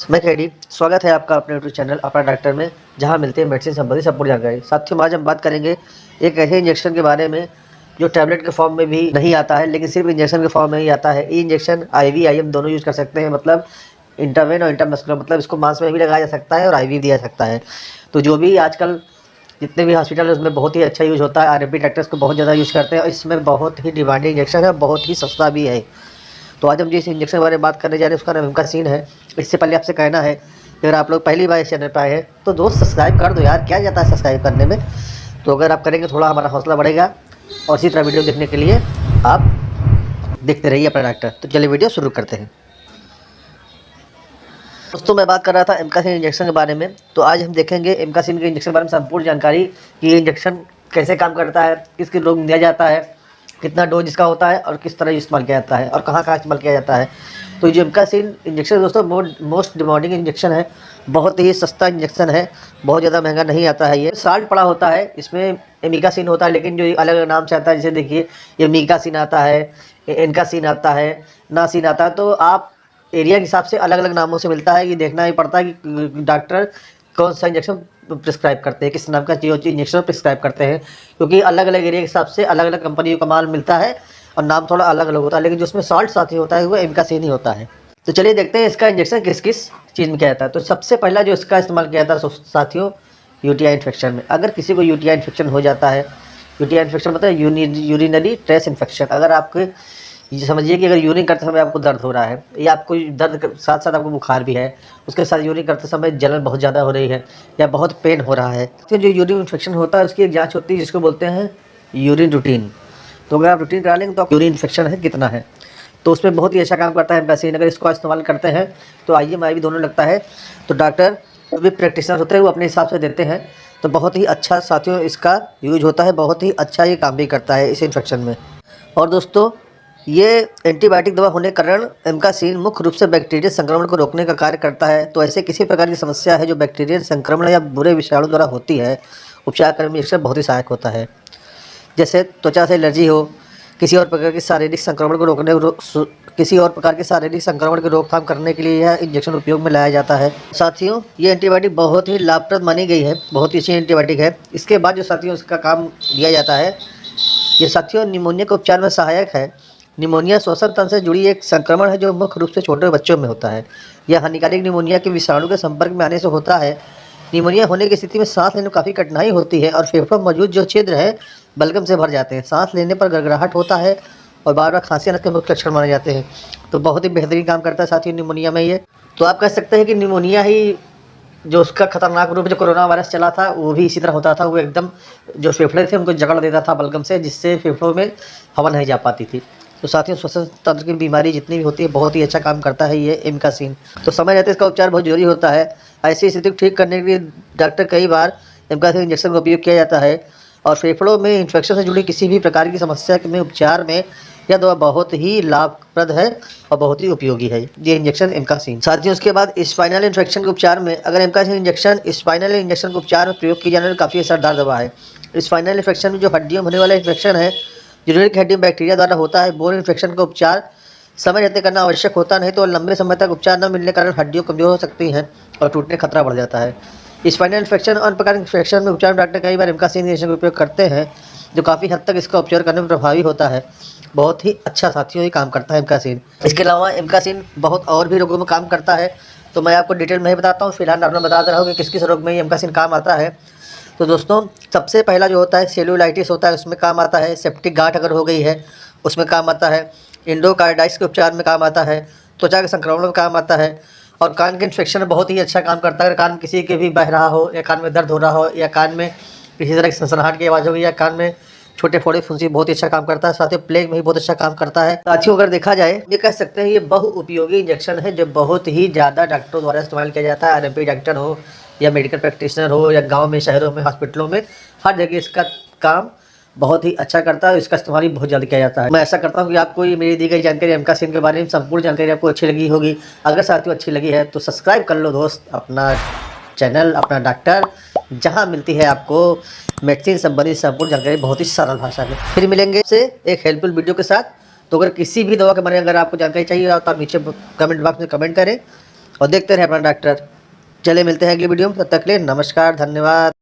मैं केडी, स्वागत है आपका अपने यूट्यूब चैनल अपना डॉक्टर में, जहां मिलते हैं मेडिसिन संबंधी संपूर्ण जानकारी। साथियों, आज हम बात करेंगे एक ऐसे इंजेक्शन के बारे में जो टैबलेट के फॉर्म में भी नहीं आता है, लेकिन सिर्फ इंजेक्शन के फॉर्म में ही आता है। ये इंजेक्शन IV IM दोनों यूज़ कर सकते हैं, मतलब इंटरवेन और इंटरमस्कुलर, मतलब इसको मांस में भी लगाया जा सकता है और IV दिया जा सकता है। तो जो भी आजकल जितने भी हॉस्पिटल है उसमें बहुत ही अच्छा यूज़ होता है। RMP डॉक्टर्स को बहुत ज़्यादा यूज़ करते हैं और इसमें बहुत ही डिमांडिंग इंजेक्शन है, बहुत ही सस्ता भी है। तो आज हम जिस इंजेक्शन के बारे में बात करने जा रहे हैं उसका नाम एमकासिन है। इससे पहले आपसे कहना है कि अगर आप लोग पहली बार इस चैनल पर आए हैं तो दोस्त सब्सक्राइब कर दो यार, क्या जाता है सब्सक्राइब करने में। तो अगर आप करेंगे थोड़ा हमारा हौसला बढ़ेगा और इसी तरह वीडियो देखने के लिए आप देखते रहिए अपना डॉक्टर। तो चलिए वीडियो शुरू करते हैं। दोस्तों, मैं बात कर रहा था एमकासिन इंजेक्शन के बारे में। तो आज हम देखेंगे एमकासिन के इंजेक्शन के बारे में संपूर्ण जानकारी कि ये इंजेक्शन कैसे काम करता है, किस किस रोग में दिया जाता है, कितना डोज इसका होता है और किस तरह इस्तेमाल किया जाता है और कहाँ कहाँ इस्तेमाल किया जाता है। तो ये एमकासिन इंजेक्शन दोस्तों मोस्ट डिमांडिंग इंजेक्शन है, बहुत ही सस्ता इंजेक्शन है, बहुत ज़्यादा महंगा नहीं आता है। ये साल्ट पड़ा होता है, इसमें एमिकासिन होता है, लेकिन जो अलग अलग नाम से आता है, जैसे देखिए ये मीकासिन आता है, एनकासिन आता है, नासिन आता है। तो आप एरिया के हिसाब से अलग अलग नामों से मिलता है। ये देखना ही पड़ता है कि डॉक्टर कौन सा इंजेक्शन प्रिस्क्राइब करते हैं, किस नाम का इंजेक्शन प्रिस्क्राइब करते हैं, क्योंकि अलग अलग एरिया के हिसाब से अलग अलग कंपनियों का माल मिलता है और नाम थोड़ा अलग अलग होता है, लेकिन जो उसमें साल्ट साथ ही होता है वो एमकासिन ही होता है। तो चलिए देखते हैं इसका इंजेक्शन किस किस चीज़ में किया जाता है। तो सबसे पहला जो इसका इस्तेमाल किया जाता है साथियों, UTI इन्फेक्शन में। अगर किसी को UTI इन्फेक्शन हो जाता है, UTI इन्फेक्शन मतलब यूरिनरी ट्रेस इन्फेक्शन। अगर आपके ये समझिए कि अगर यूरिन करते समय आपको दर्द हो रहा है या आपको दर्द साथ साथ आपको बुखार भी है, उसके साथ यूरिन करते समय जलन बहुत ज़्यादा हो रही है या बहुत पेन हो रहा है, तो जो यूरिन इन्फेक्शन होता है उसकी एक जांच होती है जिसको बोलते हैं यूरिन रूटीन। तो अगर आप रूटीन करा लेंगे तो आप यूरिन इन्फेक्शन है कितना है, तो उसमें बहुत ही अच्छा काम करता है एमकासिन। अगर इसको इस्तेमाल करते हैं तो IM IV दोनों लगता है। तो डॉक्टर जो भी प्रैक्टिशनर होते हैं वो अपने हिसाब से देते हैं। तो बहुत ही अच्छा साथियों इसका यूज होता है, बहुत ही अच्छा ये काम भी करता है इस इन्फेक्शन में। और दोस्तों, ये एंटीबायोटिक दवा होने के कारण एमकासिन मुख्य रूप से बैक्टीरियल संक्रमण को रोकने का कार्य करता है। तो ऐसे किसी प्रकार की समस्या है जो बैक्टीरियल संक्रमण या बुरे विषाणु द्वारा होती है, उपचार करने में बहुत ही सहायक होता है। जैसे त्वचा से एलर्जी हो, किसी और प्रकार के शारीरिक संक्रमण को रोकथाम करने के लिए यह इंजेक्शन उपयोग में लाया जाता है। साथियों, ये एंटीबायोटिक बहुत ही लाभप्रद मानी गई है, बहुत ही अच्छी एंटीबायोटिक है। इसके बाद जो साथियों इसका काम दिया जाता है, ये साथियों निमोनिया के उपचार में सहायक है। निमोनिया श्वसन तंत्र से जुड़ी एक संक्रमण है जो मुख्य रूप से छोटे बच्चों में होता है। यह हानिकारक निमोनिया के विषाणु के संपर्क में आने से होता है। निमोनिया होने की स्थिति में सांस लेने में काफ़ी कठिनाई होती है और फेफड़ों में मौजूद जो छिद्र है बलगम से भर जाते हैं। सांस लेने पर गड़गड़ाहट होता है और बार बार खांसी आने के मुख्य लक्षण माने जाते हैं। तो बहुत ही बेहतरीन काम करता है साथियों निमोनिया में ये। तो आप कह सकते हैं कि निमोनिया ही जो उसका खतरनाक रूप जो कोरोना वायरस चला था वो भी इसी तरह होता था। वो एकदम जो फेफड़े थे उनको जकड़ देता था बलगम से, जिससे फेफड़ों में हवा नहीं जा पाती थी। तो साथियों, श्वसन तंत्र की बीमारी जितनी भी होती है बहुत ही अच्छा काम करता है ये एमकासिन। तो समय रहते इसका उपचार बहुत जरूरी होता है। ऐसी स्थिति को ठीक करने के लिए डॉक्टर कई बार एमकासिन इंजेक्शन का उपयोग किया जाता है और फेफड़ों में इन्फेक्शन से जुड़ी किसी भी प्रकार की समस्या में उपचार में यह दवा बहुत ही लाभप्रद है और बहुत ही उपयोगी है ये इंजेक्शन एमकासिन। साथियों, उसके बाद स्पाइनल इन्फेक्शन के उपचार में अगर एमकासिन इंजेक्शन स्पाइनल इंजेक्शन के उपचार में प्रयोग की जाने वाली काफ़ी असरदार दवा है। स्पाइनल इन्फेक्शन में जो हड्डियों में होने वाला इन्फेक्शन है जो रीढ़ की हड्डी में बैक्टीरिया द्वारा होता है, बोन इन्फेक्शन का उपचार समय रहते करना आवश्यक होता, नहीं तो लंबे समय तक उपचार न मिलने के कारण हड्डियाँ कमजोर हो सकती हैं और टूटने का खतरा बढ़ जाता है। स्पाइनल इन्फेक्शन और अन्य प्रकार के इन्फेक्शन में उपचार में डॉक्टर कई बार एमकासिन इंजेक्शन का उपयोग करते हैं, जो काफ़ी हद तक इसका उपचार करने में प्रभावी होता है। बहुत ही अच्छा साथियों ये काम करता है एमकासिन। इसके अलावा एमकासिन बहुत और भी रोगों में काम करता है, तो मैं आपको डिटेल में ही बताता हूँ। फिलहाल आपने बता रहा हूँ कि किस किस रोग में ये एमकासिन काम आता है। तो दोस्तों, सबसे पहला जो होता है सेलुलाइटिस होता है, उसमें काम आता है। सेप्टिक गांठ अगर हो गई है उसमें काम आता है। एंडोकार्डाइटिस के उपचार में काम आता है। त्वचा के संक्रमण में काम आता है और कान के इन्फेक्शन में बहुत ही अच्छा काम करता है। अगर कान किसी के भी बह रहा हो या कान में दर्द हो रहा हो या कान में किसी तरह की सनसनाहट की आवाज़ होगी या कान में छोटे फोड़े फुंसी, बहुत ही अच्छा काम करता है। साथ ही प्लेग में भी बहुत अच्छा काम करता है। साथियों, अगर देखा जाए ये कह सकते हैं ये बहुउपयोगी इंजेक्शन है जो बहुत ही ज़्यादा डॉक्टरों द्वारा इस्तेमाल किया जाता है। RMP डॉक्टर हो या मेडिकल प्रैक्टिशनर हो या गांव में, शहरों में, हॉस्पिटलों में, हर जगह इसका काम बहुत ही अच्छा करता है। इसका इस्तेमाल भी बहुत जल्दी किया जाता है। मैं ऐसा करता हूँ कि आपको ये मेरी दी गई जानकारी एमकासिन के बारे में संपूर्ण जानकारी आपको अच्छी लगी होगी। अगर साथियों अच्छी लगी है तो सब्सक्राइब कर लो दोस्त अपना चैनल अपना डॉक्टर, जहाँ मिलती है आपको मेडिसिन संबंधित संपूर्ण जानकारी बहुत ही सरल भाषा में। फिर मिलेंगे से एक हेल्पफुल वीडियो के साथ। तो अगर किसी भी दवा के बारे में अगर आपको जानकारी चाहिए तो आप नीचे कमेंट बॉक्स में कमेंट करें और देखते रहें अपना डॉक्टर। चले मिलते हैं अगली वीडियो में, तब तक के लिए नमस्कार, धन्यवाद।